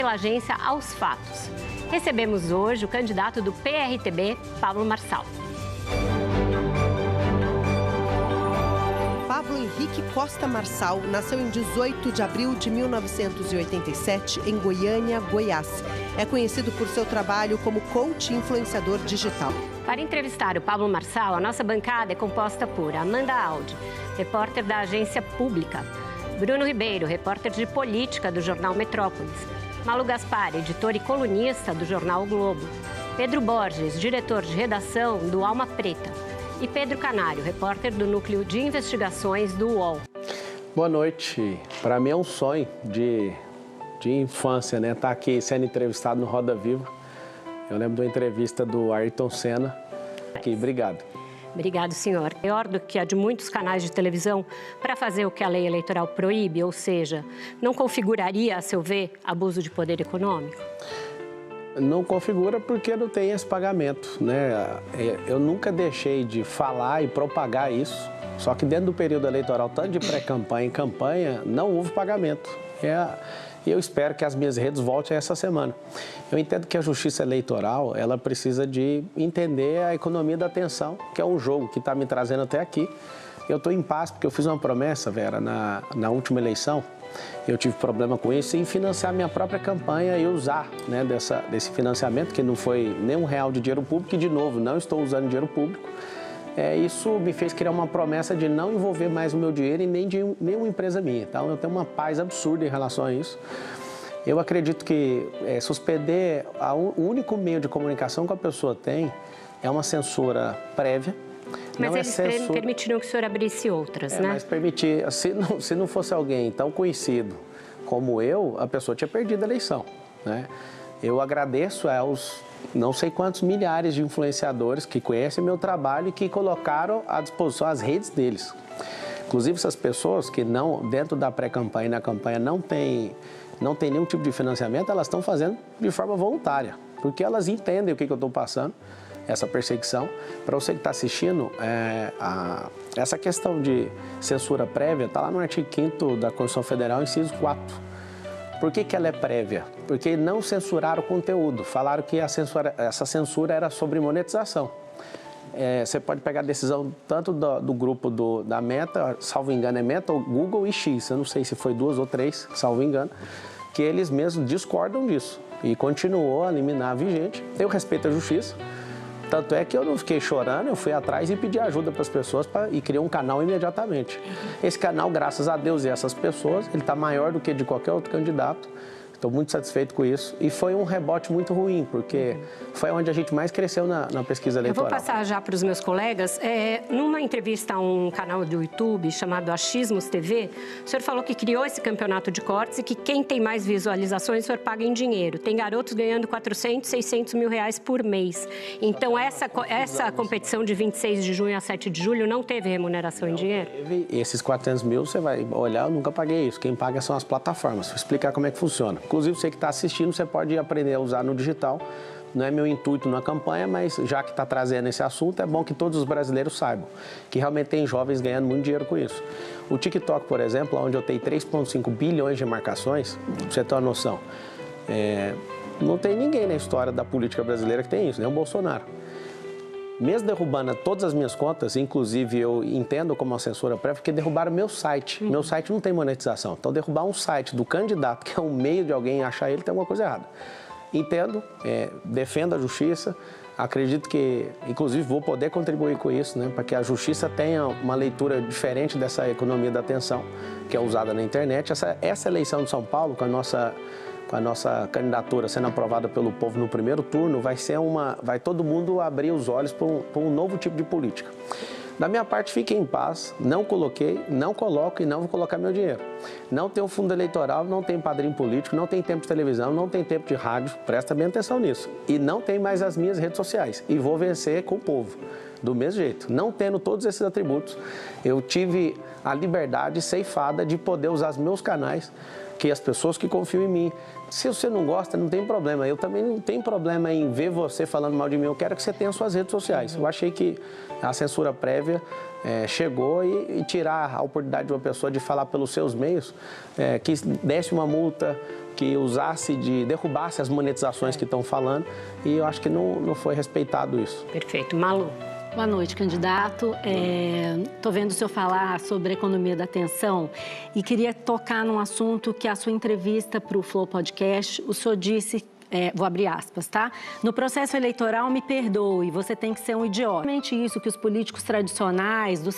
pela agência Aos Fatos. Recebemos hoje o candidato do PRTB, Pablo Marçal. Pablo Henrique Costa Marçal nasceu em 18 de abril de 1987 em Goiânia, Goiás. É conhecido por seu trabalho como coach e influenciador digital. Para entrevistar o Pablo Marçal, a nossa bancada é composta por Amanda Aldi, repórter da Agência Pública, Bruno Ribeiro, repórter de política do jornal Metrópolis, Malu Gaspar, editor e colunista do jornal o Globo, Pedro Borges, diretor de redação do Alma Preta, e Pedro Canário, repórter do Núcleo de Investigações do UOL. Boa noite. Para mim é um sonho de infância, né? Estar aqui sendo entrevistado no Roda Viva. Eu lembro de uma entrevista do Ayrton Senna. Aqui, obrigado. Obrigado, senhor. Maior do que a de muitos canais de televisão para fazer o que a lei eleitoral proíbe, ou seja, não configuraria, a seu ver, abuso de poder econômico? Não configura porque não tem esse pagamento, né? Eu nunca deixei de falar e propagar isso, só que dentro do período eleitoral, tanto de pré-campanha e campanha, não houve pagamento. E eu espero que as minhas redes voltem essa semana. Eu entendo que a justiça eleitoral, ela precisa de entender a economia da atenção, que é um jogo que está me trazendo até aqui. Eu estou em paz porque eu fiz uma promessa, Vera, na última eleição. Eu tive problema com isso em financiar minha própria campanha e usar, né, desse financiamento, que não foi nem R$1 de dinheiro público, e de novo, não estou usando dinheiro público. Isso me fez criar uma promessa de não envolver mais o meu dinheiro e nem de nenhuma empresa minha. Então, eu tenho uma paz absurda em relação a isso. Eu acredito que suspender o único meio de comunicação que a pessoa tem é uma censura prévia. Mas eles permitiram que o senhor abrisse outras, né? Mas permitir, se não fosse alguém tão conhecido como eu, a pessoa tinha perdido a eleição, né? Eu agradeço aos não sei quantos milhares de influenciadores que conhecem meu trabalho e que colocaram à disposição as redes deles. Inclusive, essas pessoas que não, dentro da pré-campanha e na campanha não tem nenhum tipo de financiamento, elas estão fazendo de forma voluntária, porque elas entendem o que eu estou passando, essa perseguição. Para você que está assistindo, essa questão de censura prévia está lá no artigo 5º da Constituição Federal, inciso 4. Por que ela é prévia? Porque não censuraram o conteúdo, falaram que essa censura era sobre monetização. Você pode pegar a decisão tanto do grupo da Meta, salvo engano é Meta, Google e X, eu não sei se foi 2 ou 3, salvo engano, que eles mesmos discordam disso e continuou a liminar vigente. Eu respeito a justiça. Tanto é que eu não fiquei chorando, eu fui atrás e pedi ajuda para as pessoas e criei um canal imediatamente. Esse canal, graças a Deus e essas pessoas, ele está maior do que de qualquer outro candidato. Estou muito satisfeito com isso. E foi um rebote muito ruim, porque foi onde a gente mais cresceu na pesquisa eleitoral. Eu vou passar já para os meus colegas. Numa entrevista a um canal do YouTube chamado Achismos TV, o senhor falou que criou esse campeonato de cortes e que quem tem mais visualizações, o senhor paga em dinheiro. Tem garotos ganhando 400, 600 mil reais por mês. Então, essa competição de 26 de junho a 7 de julho não teve remuneração em dinheiro? Esses 400 mil, você vai olhar, eu nunca paguei isso. Quem paga são as plataformas. Vou explicar como é que funciona. Inclusive, você que está assistindo, você pode aprender a usar no digital. Não é meu intuito na campanha, mas já que está trazendo esse assunto, é bom que todos os brasileiros saibam que realmente tem jovens ganhando muito dinheiro com isso. O TikTok, por exemplo, onde eu tenho 3,5 bilhões de marcações, pra você ter uma noção, não tem ninguém na história da política brasileira que tem isso, nem o Bolsonaro. Mesmo derrubando todas as minhas contas, inclusive eu entendo como uma censura prévia, porque derrubaram meu site. Meu site não tem monetização. Então, derrubar um site do candidato, que é um meio de alguém achar ele, tem alguma coisa errada. Entendo, defendo a justiça, acredito que, inclusive, vou poder contribuir com isso, né, para que a justiça tenha uma leitura diferente dessa economia da atenção, que é usada na internet. Essa eleição de São Paulo, com a nossa candidatura sendo aprovada pelo povo no primeiro turno, vai todo mundo abrir os olhos para um novo tipo de política. Da minha parte, fiquem em paz, não coloquei, não coloco e não vou colocar meu dinheiro. Não tem fundo eleitoral, não tem padrinho político, não tem tempo de televisão, não tem tempo de rádio, presta bem atenção nisso. E não tem mais as minhas redes sociais. E vou vencer com o povo, do mesmo jeito. Não tendo todos esses atributos, eu tive a liberdade ceifada de poder usar os meus canais, que as pessoas que confiam em mim. Se você não gosta, não tem problema. Eu também não tenho problema em ver você falando mal de mim. Eu quero que você tenha suas redes sociais. Eu achei que a censura prévia chegou e tirar a oportunidade de uma pessoa de falar pelos seus meios, que desse uma multa, que derrubasse as monetizações que estão falando, e eu acho que não foi respeitado isso. Perfeito. Malu. Boa noite, candidato. Estou vendo o senhor falar sobre a economia da atenção e queria tocar num assunto que a sua entrevista para o Flow Podcast, o senhor disse, vou abrir aspas, tá? No processo eleitoral, me perdoe, você tem que ser um idiota. Realmente isso que os políticos tradicionais do